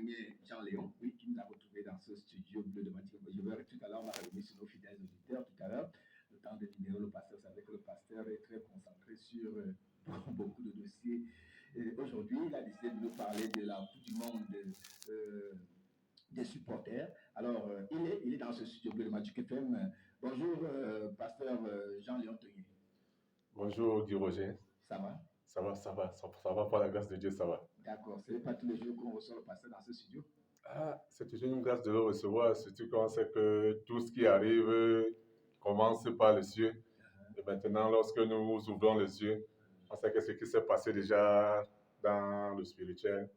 premier Jean-Léon, oui, qui nous a retrouvés dans ce studio bleu de Mathieu. Je vais tout à l'heure, on va revenir sur nos fidèles auditeurs tout à l'heure. Le temps de libérer le pasteur, c'est vrai que le pasteur est très concentré sur beaucoup de dossiers. Aujourd'hui, il a décidé de nous parler de la Coupe du Monde des supporters. Alors, il est dans ce studio bleu de Mathieu FM. Bonjour, pasteur Jean-Léon Teuillet. Bonjour Guy Roger. Ça va? Ça va, par la grâce de Dieu, ça va. D'accord, ce n'est pas tous les jours qu'on reçoit le pasteur dans ce studio. Ah, c'est toujours une grâce de le recevoir, surtout quand on sait que tout ce qui arrive commence par les yeux. Et maintenant, lorsque nous ouvrons les yeux, on sait que ce qui s'est passé déjà dans le spirituel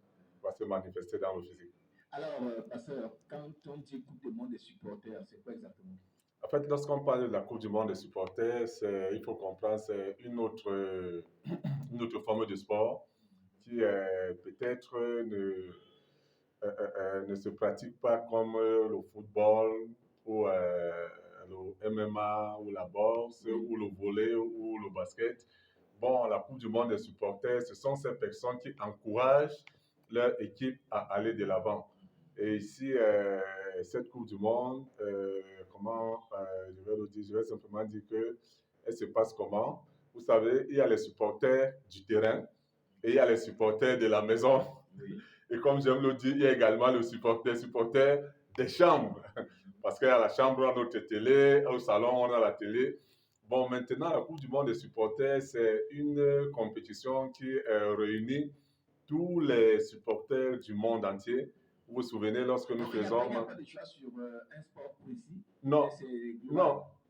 va se manifester dans le physique. Alors, pasteur, quand on dit Coupe du Monde des supporters, c'est quoi exactement? En fait, lorsqu'on parle de la Coupe du Monde des supporters, il faut comprendre c'est une autre forme de sport qui peut-être ne se pratique pas comme le football ou le MMA ou la boxe ou le volley ou le basket. Bon, la Coupe du Monde des supporters, ce sont ces personnes qui encouragent leur équipe à aller de l'avant. Et ici, cette Coupe du Monde, je vais le dire, je vais simplement dire qu'elle se passe comment. Vous savez, il y a les supporters du terrain et il y a les supporters de la maison. Oui. Et comme j'aime le dire, il y a également le supporter des chambres. Parce qu'à la chambre, on a notre télé, au salon, on a la télé. Bon, maintenant, la Coupe du Monde des supporters, c'est une compétition qui réunit tous les supporters du monde entier. Vous vous souvenez lorsque nous faisons... Il n'y a pas de choix sur un sport précis? Non,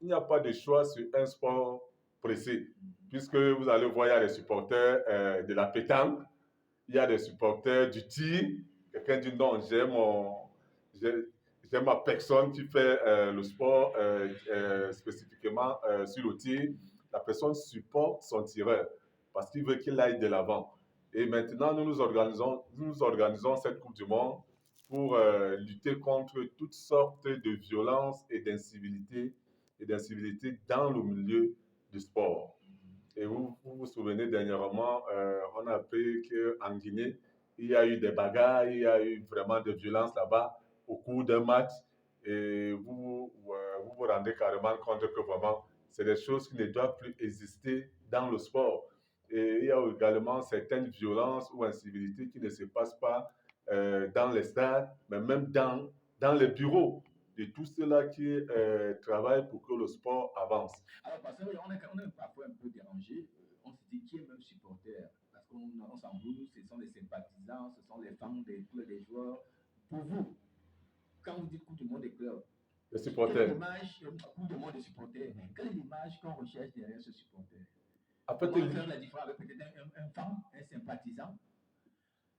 il n'y a pas de choix sur un sport précis. Puisque vous allez voir, il y a des supporters de la pétanque, il y a des supporters du tir. Quelqu'un dit non, j'aime ma personne qui fait le sport spécifiquement sur le tir. La personne supporte son tireur parce qu'il veut qu'il aille de l'avant. Et maintenant, nous organisons cette Coupe du Monde pour lutter contre toutes sortes de violences et d'incivilités dans le milieu du sport. Et vous vous souvenez dernièrement, on a appris qu'en Guinée, il y a eu des bagarres, il y a eu vraiment de violences là-bas au cours d'un match. Et vous vous rendez carrément compte que vraiment, c'est des choses qui ne doivent plus exister dans le sport. Et il y a également certaines violences ou incivilités qui ne se passent pas dans les stades, mais même dans les bureaux de tous ceux-là qui travaillent pour que le sport avance. Alors, parce qu'on est parfois un peu dérangé. On se dit qui est même supporter? Parce qu'on s'embrouille, ce sont les sympathisants, ce sont les fans des clubs des joueurs. Pour vous, quand vous dites Coupe du Monde des clubs, les supporters. Quelle est l'image, Coupe du Monde des supporters, quelle est l'image qu'on recherche derrière ce supporter? En fait, comment faire la différence avec peut-être un fan, un sympathisant?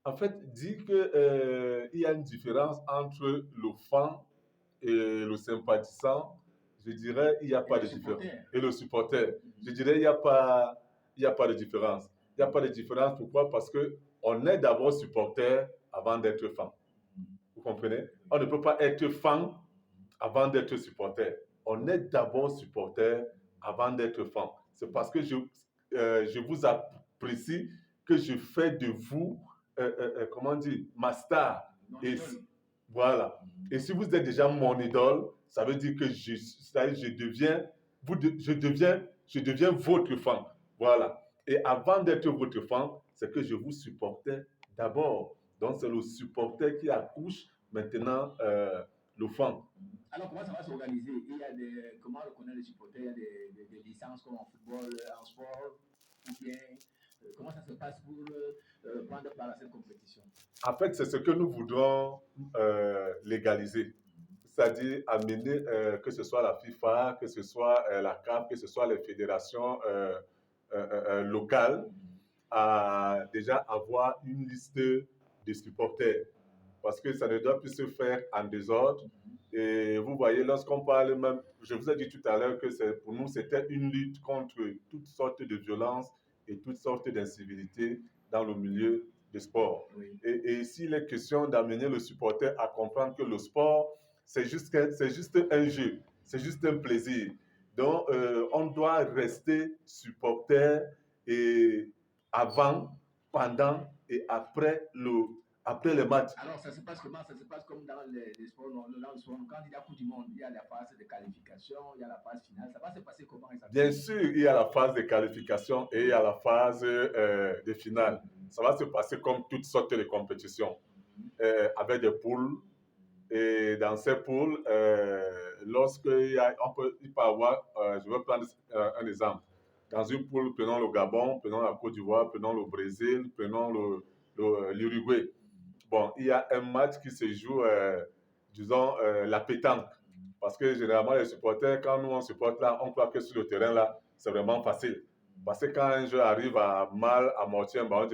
En fait, dit qu'il y a une différence entre le fan et le sympathisant. Je dirais il n'y a pas de différence. Et le supporter. Je dirais il n'y a pas de différence. Il n'y a pas de différence. Pourquoi? Parce qu'on est d'abord supporter avant d'être fan. Vous comprenez? On ne peut pas être fan avant d'être supporter. On est d'abord supporter avant d'être fan. C'est parce que je vous apprécie que je fais de vous, comment dire, ma star. Et voilà. Et si vous êtes déjà mon idole, ça veut dire que je deviens votre fan. Voilà. Et avant d'être votre fan, c'est que je vous supportais d'abord. Donc, c'est le supporter qui accouche maintenant le fan. Alors, comment ça va s'organiser? Comment reconnaître les supporters? Il y a des licences comme en football, en sport, ou bien comment ça se passe pour prendre part à cette compétition? En fait, c'est ce que nous voudrons légaliser. C'est-à-dire amener que ce soit la FIFA, que ce soit la CAF, que ce soit les fédérations locales, à déjà avoir une liste de supporters. Parce que ça ne doit plus se faire en désordre. Et vous voyez, lorsqu'on parle même, je vous ai dit tout à l'heure que pour nous, c'était une lutte contre toutes sortes de violences et toutes sortes d'incivilités dans le milieu du sport. Oui. Et ici, il est question d'amener le supporter à comprendre que le sport, c'est juste un jeu, c'est juste un plaisir. Donc, on doit rester supporter et avant, pendant et après après les matchs. Alors, ça se passe comment? Ça se passe comme dans les sports, dans le sport. Quand il y a Coupe du Monde, il y a la phase de qualification, il y a la phase finale. Ça va se passer comment exactement? Bien sûr, il y a la phase de qualification et il y a la phase de finale. Ça va se passer comme toutes sortes de compétitions, avec des poules. Et dans ces poules, il peut avoir, je vais prendre un exemple. Dans une poule, prenons le Gabon, prenons la Côte d'Ivoire, prenons le Brésil, prenons l'Uruguay. Bon, il y a un match qui se joue, disons, la pétanque. Parce que généralement, les supporters, quand nous on supporte là, on croit que sur le terrain là, c'est vraiment facile. Parce que quand un jeu arrive à mal amortir un ballon,